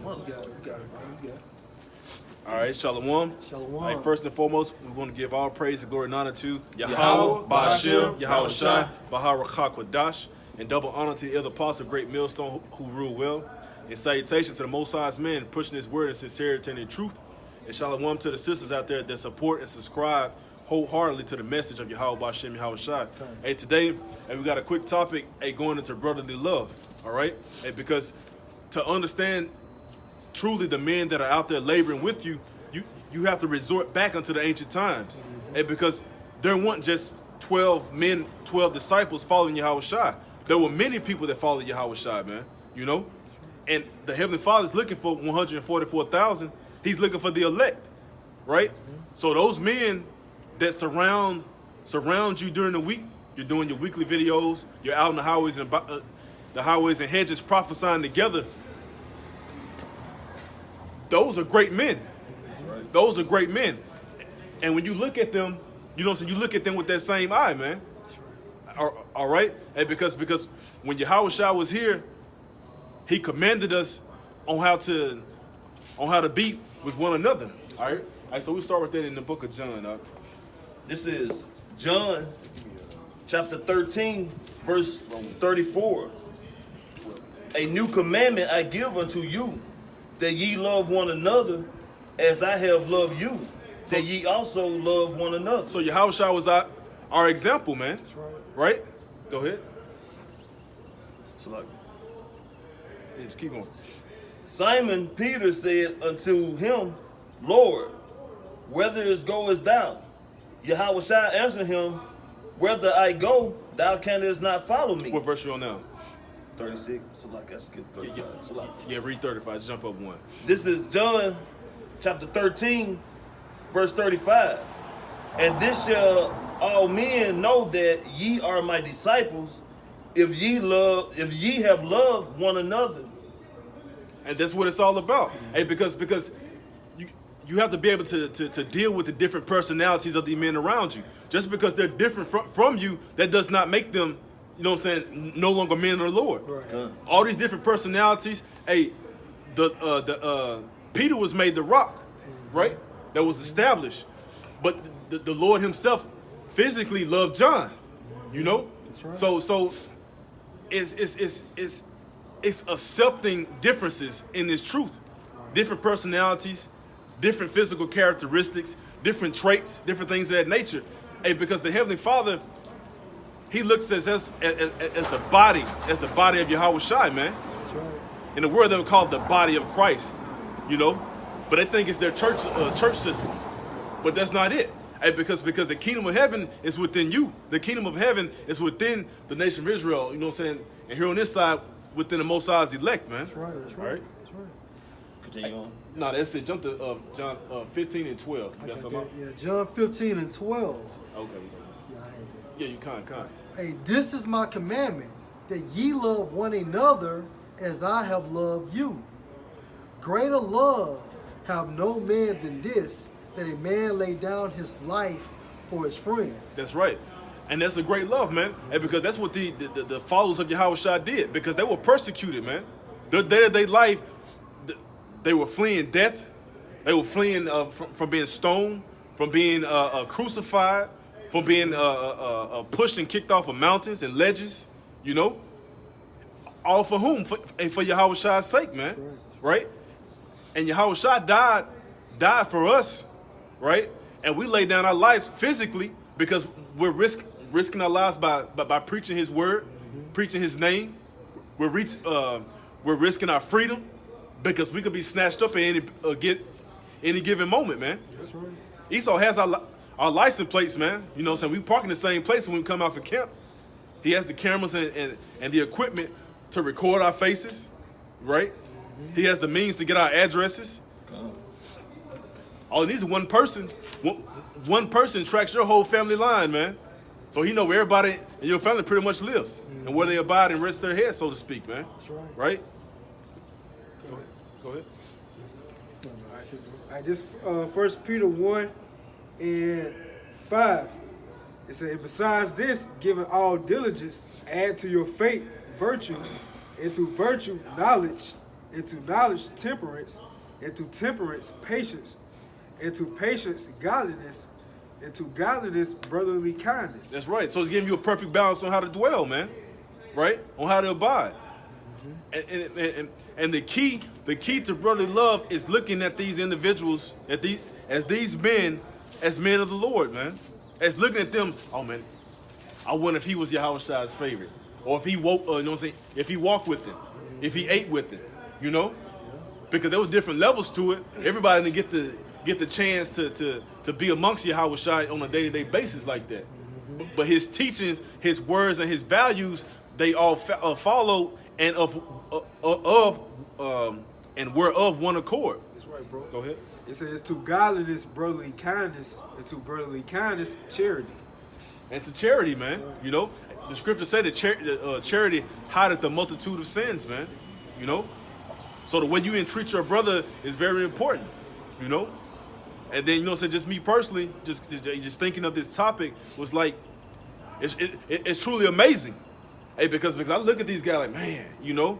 motherfucker. You got it, bro. You got it. All right, Shalom. Shalom. All right, first and foremost, we want to give all praise and glory and honor to Yahweh, Ba'ashem, Yahawashi, Baharakah Kodash, and double honor to the other apostle, great millstone who rule well. And salutation to the Most High's men pushing his word in sincerity and in truth. And Shalom to the sisters out there that support and subscribe wholeheartedly to the message of Yahweh, Ba'ashem, Yahawashi. Hey, today, we got a quick topic, going into brotherly love, all right? Because to understand truly the men that are out there laboring with you, you have to resort back unto the ancient times. And because there weren't just 12 men, 12 disciples following Yahawashi. There were many people that followed Yahawashi, man, you know? And the Heavenly Father is looking for 144,000. He's looking for the elect, right? So those men that surround you during the week, you're doing your weekly videos, you're out in the highways and hedges prophesying together. Those are great men. Right. Those are great men. And when you look at them, you know what I'm saying, you look at them with that same eye, man. All right? And because when Yahawashi was here, he commanded us on how to be with one another. All right? All right, so we'll start with that in the book of John. This is John chapter 13, verse 34. A new commandment I give unto you, that ye love one another as I have loved you, that ye also love one another. So Yahawashi was our example, man. That's right. Right? Go ahead. So like, yeah, just keep going. Simon Peter said unto him, Lord, whither goest thou? Yahawashi answered him, Whither I go, thou canst not follow me. What verse you on now? 36. So like, that's good. 35. So like, Yeah, read 35. Just jump up one. this is John chapter 13, verse 35. And this shall all men know that ye are my disciples, if ye have loved one another. And that's what it's all about. Hey, because you have to be able to deal with the different personalities of the men around you. Just because they're different from you, that does not make them, you know what I'm saying, no longer men of the Lord. Right. All these different personalities. Hey, Peter was made the rock, right? That was established. But the Lord himself physically loved John, you know? That's right. So it's accepting differences in this truth. Different personalities, different physical characteristics, different traits, different things of that nature. Hey, because the Heavenly Father, he looks at us as the body of Yahawashi, man. That's right. In the world, they would call it the body of Christ, you know? But they think it's their church system. But that's not it. Hey, because the kingdom of heaven is within you. The kingdom of heaven is within the nation of Israel, you know what I'm saying? And here on this side, within the Most High's elect, man. That's right. That's right. All right? That's right. Continue on. No, that's it. Jump to John 15 and 12. You got something? Yeah, John 15 and 12. Okay. Yeah, I had that. Yeah, you kind. Hey, this is my commandment, that ye love one another as I have loved you. Greater love have no man than this, that a man lay down his life for his friends. That's right. And that's a great love, man. And because that's what the followers of Yahawashi did, because they were persecuted, man. Their day-to-day life, they were fleeing death. They were fleeing from being stoned, from being crucified, from being pushed and kicked off of mountains and ledges, you know? All for whom? For Yahawashi's sake, man. Right? And Yahawashi died for us, right? And we lay down our lives physically because we're risking our lives by preaching his word, preaching his name. We're risking our freedom because we could be snatched up at any given moment, man. That's right. Esau has our license plates, man. You know what I'm saying? We park in the same place when we come out for camp. He has the cameras and the equipment to record our faces, right? He has the means to get our addresses. All it needs is one person. One person tracks your whole family line, man. So he know where everybody in your family pretty much lives and where they abide and rest their head, so to speak, man. That's right. Right? Go ahead. All right, this 1 Peter 1 and 5. It says, besides this, giving all diligence, add to your faith virtue, and to virtue knowledge, into knowledge, temperance, into temperance, patience, into patience, godliness, into godliness, brotherly kindness. That's right. So it's giving you a perfect balance on how to dwell, man. Right? On how to abide. And the key to brotherly love is looking at these individuals, as these men, as men of the Lord, man. As looking at them, oh man, I wonder if he was Yahawashi's favorite. Or if he woke, you know what I'm saying, if he walked with them, if he ate with them, you know? Because there was different levels to it. Everybody didn't get the chance to be amongst Yahawashi on a day-to-day basis like that. But his teachings, his words, and his values, they all followed and were of one accord. That's right, bro. Go ahead. It says to godliness, brotherly kindness, and to brotherly kindness, charity. And to charity, man. You know, the scripture said that charity hideth the multitude of sins, man. You know, so the way you entreat your brother is very important. You know, and then you know, so just me personally, just thinking of this topic was like, it's truly amazing. Hey, because I look at these guys like, man, you know,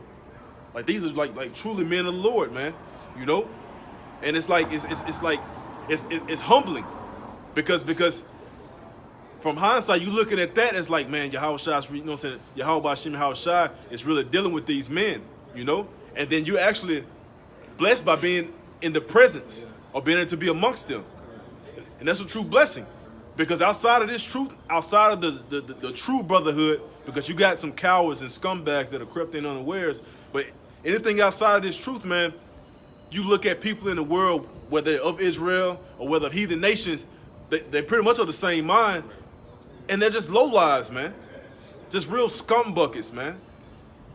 like these are like truly men of the Lord, man. You know, and it's like it's humbling, because from hindsight, you looking at that as like, man, Yahawashi, you know what I'm saying, Yahawashi is really dealing with these men, you know, and then you actually blessed by being in the presence or being able to be amongst them, and that's a true blessing, because outside of this truth, outside of the true brotherhood, because you got some cowards and scumbags that are crept in unawares, but anything outside of this truth, man, you look at people in the world, whether they're of Israel or whether of heathen nations, they pretty much are the same mind, and they're just low lives, man. Just real scum buckets, man.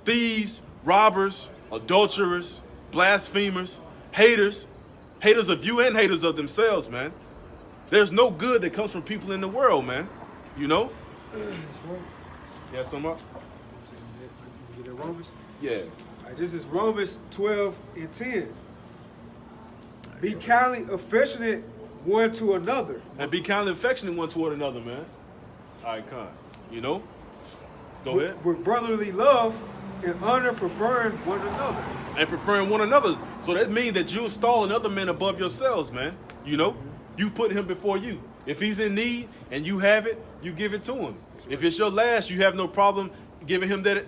Thieves, robbers, adulterers, blasphemers, haters of you and haters of themselves, man. There's no good that comes from people in the world, man. You know? Yeah, some up? You get that Romans? Yeah. All right, this is Romans 12:10. Be kindly affectionate one to another. And be kindly affectionate one toward another, man. All right, come. You know? Go ahead. With brotherly love and honor, preferring one another. And preferring one another. So that means that you install another man above yourselves, man. You know? You put him before you. If he's in need and you have it, you give it to him. If it's your last, you have no problem giving him that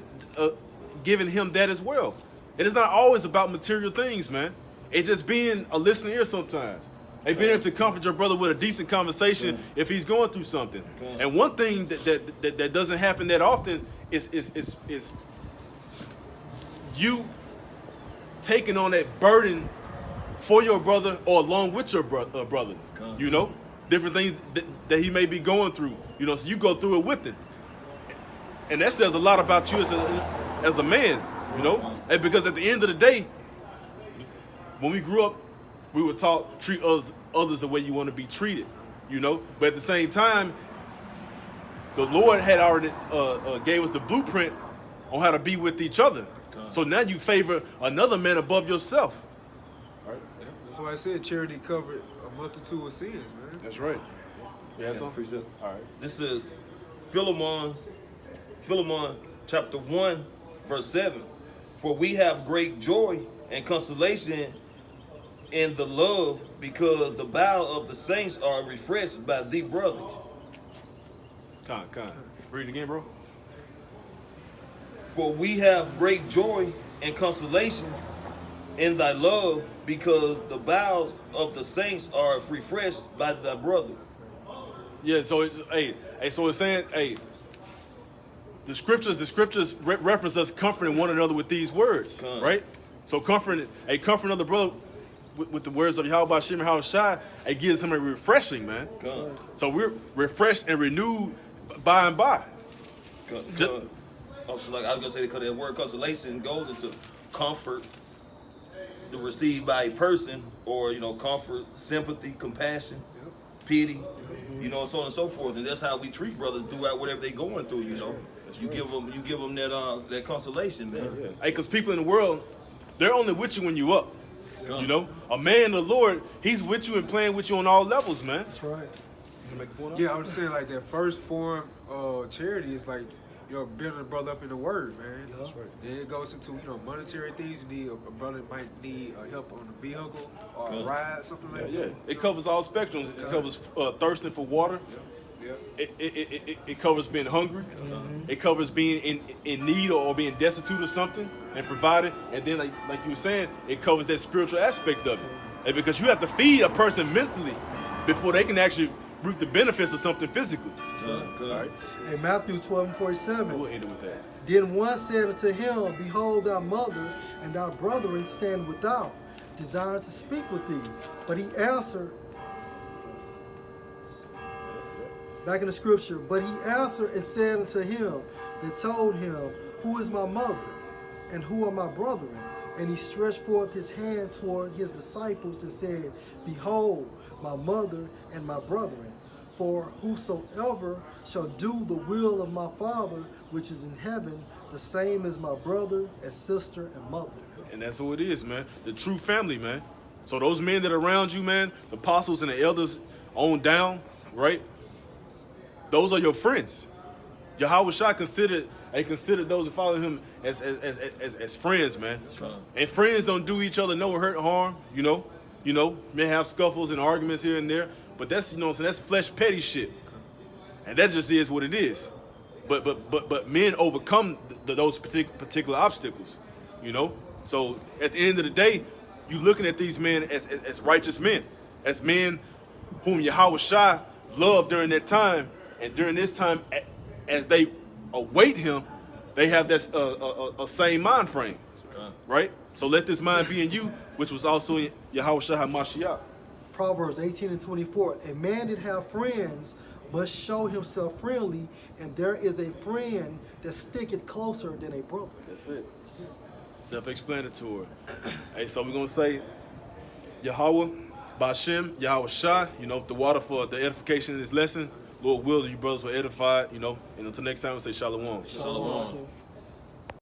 as well. And it's not always about material things, man. It's just being a listening ear sometimes. And being able to comfort your brother with a decent conversation if he's going through something. And one thing that doesn't happen that often is you taking on that burden for your brother or along with your brother. You know, different things that he may be going through. You know, so you go through it with him, and that says a lot about you as a man. You know, and because at the end of the day, when we grew up, we were taught treat others the way you want to be treated. You know, but at the same time, the Lord had already gave us the blueprint on how to be with each other. So now you favor another man above yourself. Right. Yeah. That's why I said charity covered a multitude of sins, man. That's right. Yeah, All right. This is Philemon chapter 1, verse 7. For we have great joy and consolation in the love, because the bowels of the saints are refreshed by thee, brothers. Con. Read it again, bro. For we have great joy and consolation in thy love, because the bowels of the saints are refreshed by thy brother. Yeah, so it's so it's saying, the scriptures reference us comforting one another with these words, right? So comforting another brother with the words of Yahawashi and Yahawashi, it gives him a refreshing, man. So we're refreshed and renewed by and by. Like I was gonna say, because that word consolation goes into comfort to receive by a person, or comfort, sympathy, compassion, pity, so on and so forth. And that's how we treat brothers throughout whatever they're going through. You give them that consolation, man. Yeah. Hey, because people in the world, they're only with you when you up. You know, a man in the Lord, he's with you and playing with you on all levels, man. That's right. You make a point Yeah, I'm just saying, like, that first form of charity is like, building a brother up in the word, man. Yeah. That's right. Then it goes into, monetary things. You need a brother that might need help on a vehicle or a ride, something like Yeah, that. yeah. It covers all spectrums. It covers thirsting for water. Yeah. It covers being hungry. It covers being in need or being destitute of something and provided. And then, like you were saying, it covers that spiritual aspect of it. And because you have to feed a person mentally before they can actually reap the benefits of something physically. All right. In Matthew 12:47, We'll end it with that. then one said unto him, Behold, thy mother and thy brethren stand without, desiring to speak with thee. But he answered, back in the scripture, but he answered and said unto him that told him, Who is my mother, and who are my brethren? And he stretched forth his hand toward his disciples and said, Behold, my mother and my brethren. For whosoever shall do the will of my Father which is in heaven, the same is my brother and sister and mother. And that's who it is, man. The true family, man. So those men that are around you, man, the apostles and the elders on down, right? Those are your friends. Yahawashi considered those who follow him as friends, man. That's right. And friends don't do each other no hurt or harm, may have scuffles and arguments here and there, but that's so that's flesh petty shit. And that just is what it is. But men overcome those particular obstacles, So at the end of the day, you looking at these men as righteous men, as men whom Yahawashi loved during that time, and during this time, as they await him, they have that a same mind frame, right? So let this mind be in you, which was also in Yahawashi HaMashiach. Proverbs 18:24, a man that have friends must show himself friendly, and there is a friend that sticketh closer than a brother. That's it. Self-explanatory. Hey, so we're going to say Yahweh, Bashem, Yahawashi, the water for the edification of this lesson. Lord will, you brothers were edified, and until next time, we say Shalom. Shalom.